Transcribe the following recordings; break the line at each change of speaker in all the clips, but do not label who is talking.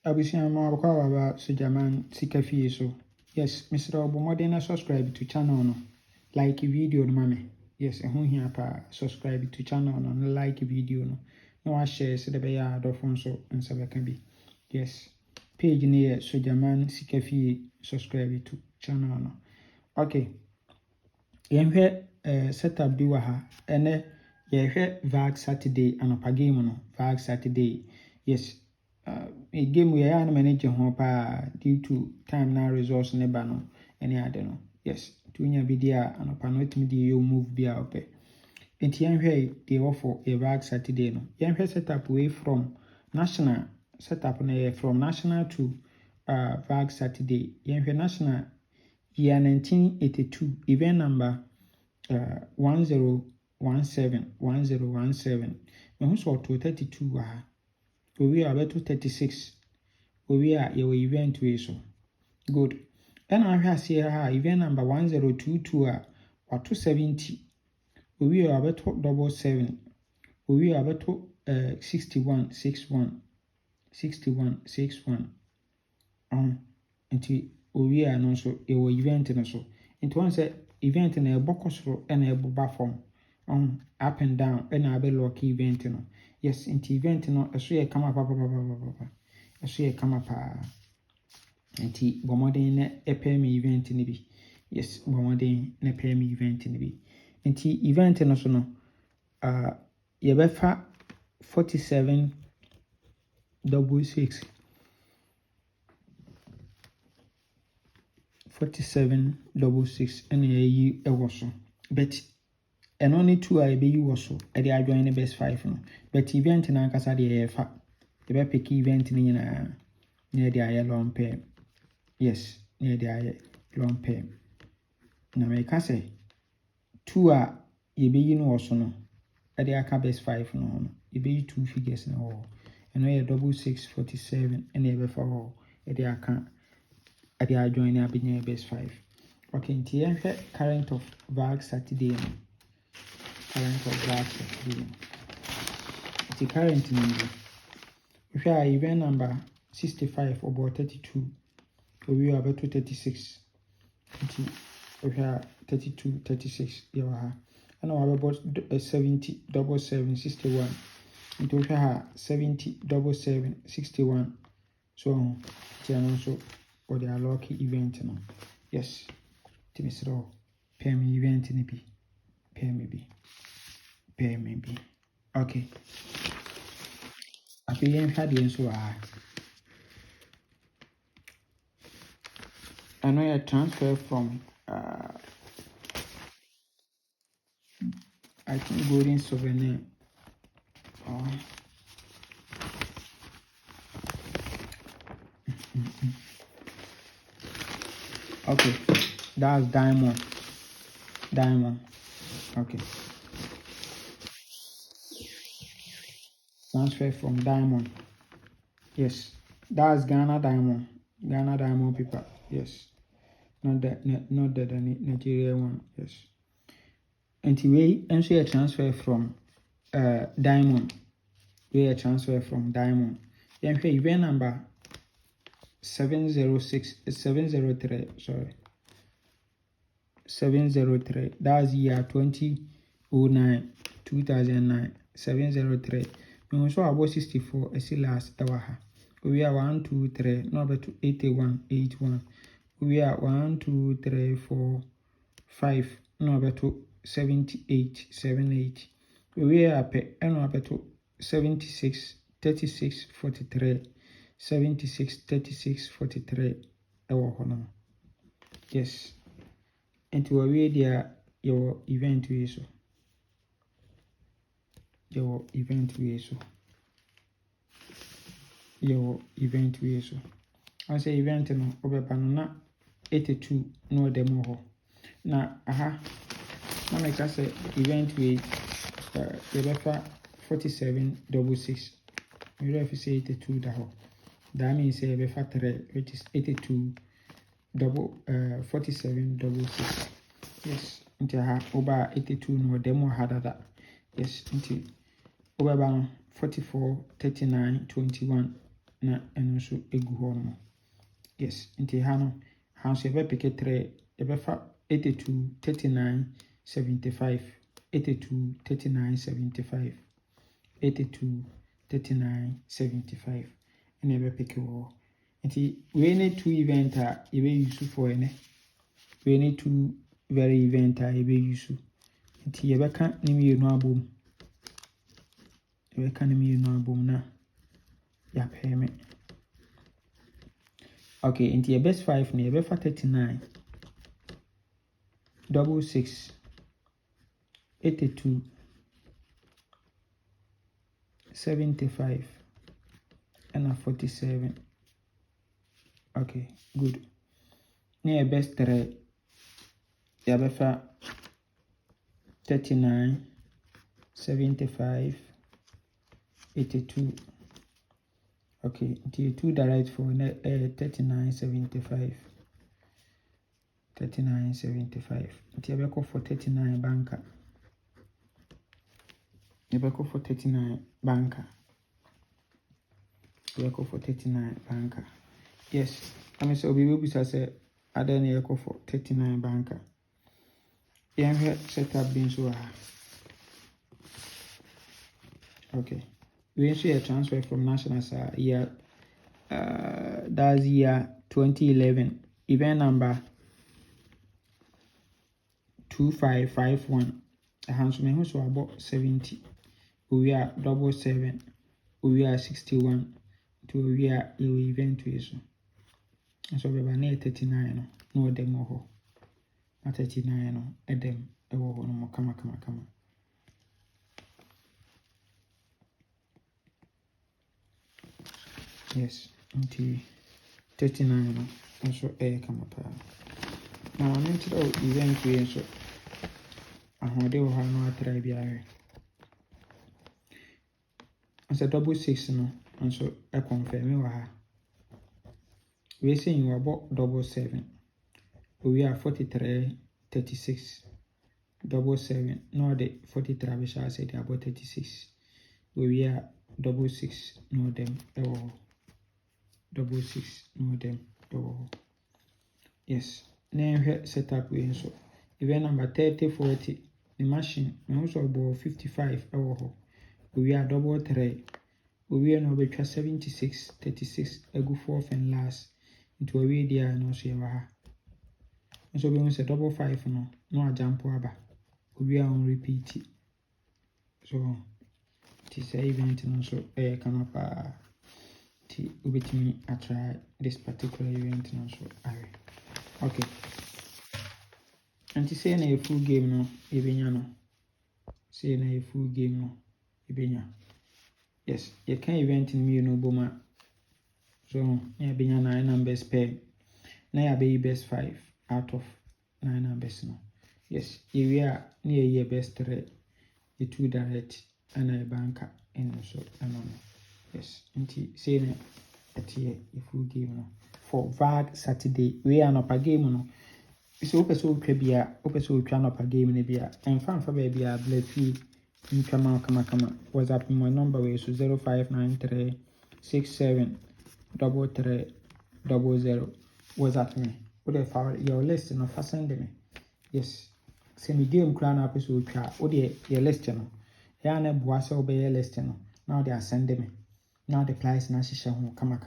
Abusia ma wakwa waba Sujaman Sikafi so. Yes, Mr. Obomodena subscribe to channel no. Like video no mame. Yes, ehun hia pa subscribe to channel no, like video no. No wa share so de be ya adofo so nsa be kan bi. Yes. Page ni ye Sujaman Sikafi subscribe to channel no. Okay. Yenhwe setup bi wa ha. Ene ye VAG Saturday anopa game no. VAG Saturday. Yes. A game we are manage home due to time now resource neba no any other no. Yes, tunya bidia and upon media you move be out there. And yanhwe they offer a VAG Saturday no. Yanhwe set up way from national setup from national to VAG Saturday. Yanhwe national year 1982 event number 1017. Me who saw to 32 we are about 36. We are your event way so. Good. And I have here event number 1022 or 270. We are about 777. We are about 61. Until we are no so your event and so. Into one say event in a bokosro and a boba form. Up and down and a bit lucky event no. Yes, into event no a so come up a so come up nti bomoden na epay me event ni bi. Yes, bomoden na pay me event ni bi. Nti event no so no ye befa 4766 and ye ewo so. But and only two I be you also. I dey join the best 5 no. But event na nkasa dey fa. The be pick event ni na near the long pay. Yes, near the long pay. Na me ka say 2 ye be you no also no. I dey aka best 5 no. Ye be 2 figures na all. And we 6647 and ye be for all. E dey aka I dey join the best 5. Okay, nti yenhwe current of VAG Saturday no. Current of VAG Saturday. The current number. If you are event number 65 about 32, we are about 36. If you are 32, 36, you are. And we about 70, 761. Into if you are 70, 761. So, also for the lucky event. No? Yes. Timmy pay me event in be. Pay me be. Pay me be. Okay. I feel had the so I know a transfer from I think golden souvenir. Okay, that's diamond. Okay. Transfer from diamond. Yes, that's Ghana diamond paper. Yes, not the Nigeria one. Yes. Anyway, and so a transfer from diamond. We a transfer from diamond. Then event number 703. Sorry, 703. That's year 2009, 2009. 703. We also about 64. I see last hour. We are 1, 2, 3. No, but 81, 81. We are 1, 2, 3, 4, 5. No, but 78, 78. We are no, but 76, 36, 43. 76, 36, 43. Yes. And to away there, your event is so. Your event we so. Your event we so. I say event no obeba no na 82 no demo ho. Na na make us say event we the 4766. We have to say 82 da ho. That means say be 3 which is 82 4766. Yes, into over 82 no demo had. Yes, into over 44, 39, 21. na ɛno nso egu hɔ no. Yes, nti ha no nso yɛbɛpeke 3 yɛbɛfa 82 39 75 82 39 75 82 39 75 ɛna yɛbɛpeke wɔ hɔ. Nti wei ne 2 event a yɛbɛuse for ɛnɛ. Wei ne 2 very event a yɛbɛuse. Nti yɛbɛka ne mmienu abom. Yɛbɛka ne mmienu abom na yɛapɛ me. Okay, nti your best 5 no yɛbɛfa 39 66 82 75 and 47. Okay, good. Now your best 3 yɛbɛfa 39 75 82. Okay, until 2 direct for 39 75 39 75. Until you go for 39 banker. You go for 39 banker. You go for 39 banker. Yes, I mean so we will be say I then you go for 39 banker. Yeah, set up being so. Okay. We issue a transfer from National year, that's year 2011, event number 2551. A handsome who's about 70. We are 77. We are 61. To we are event to issue. So we are near 39. No demo. At 39, a dem, a woman, come. Yes, until 39 also come up. Now, I'm into the event we so I hold you have no try. As a 66 no, and so I confirm you are. We say you are about 77. We are 43 36. 77. No, the 43 I shall say about 36. We are 66. No, them. 66 no them. Yes. Now setup we so. Event number 30 40. The machine also about 55 we are 3. We are now between 76 36 a go fourth and last into a way there no so yawa. So we say 5 no a jump over. We are on repeat. So it is a event no so come up with me I try this particular event now so okay. And to say a full game no no. Say a full game no yes, you can event in me no boma. So yeah 9 numbers pair. Now you be best 5 out of 9 numbers no. Yes, you are near your best 3, the 2 direct and a banker and so yes, until say at here a full game no. For VAG Saturday, we are not a game no. So open so crabia, open so try up a game in a beer, and fan for baby a bless you in come. Was up in my number way so 0593 67 33 00. Was at me. Would have found your list and of send me. Yes. Send me game crown up so try. Oh dear, your list no. Yana boas obey your list no. Now they are sending me. Now the price na shisha come.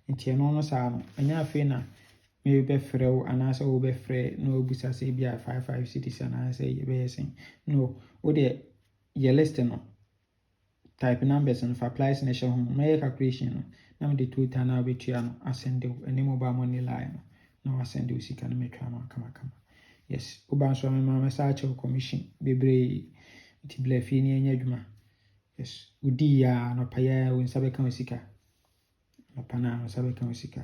Nti no saa no anya afi na me be frɛ ana sɛ wo be frɛ no obusa sɛ bia 55 cities ana sɛ ye be sen no wo de ye list no type numbers and for price na hyɛ ho my calculation no na me de total na obetua no asend any mobile money line no na asend o sika no metwa no kama yes oba so me ma search commission bebre nti bla fi ni anya adwuma yes udi ya no paya wo nsa be kan sika Napana sabe kan sika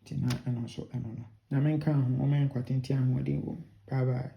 tina eno so eno no na menka ho o men kwatenti aho ade wo bye bye.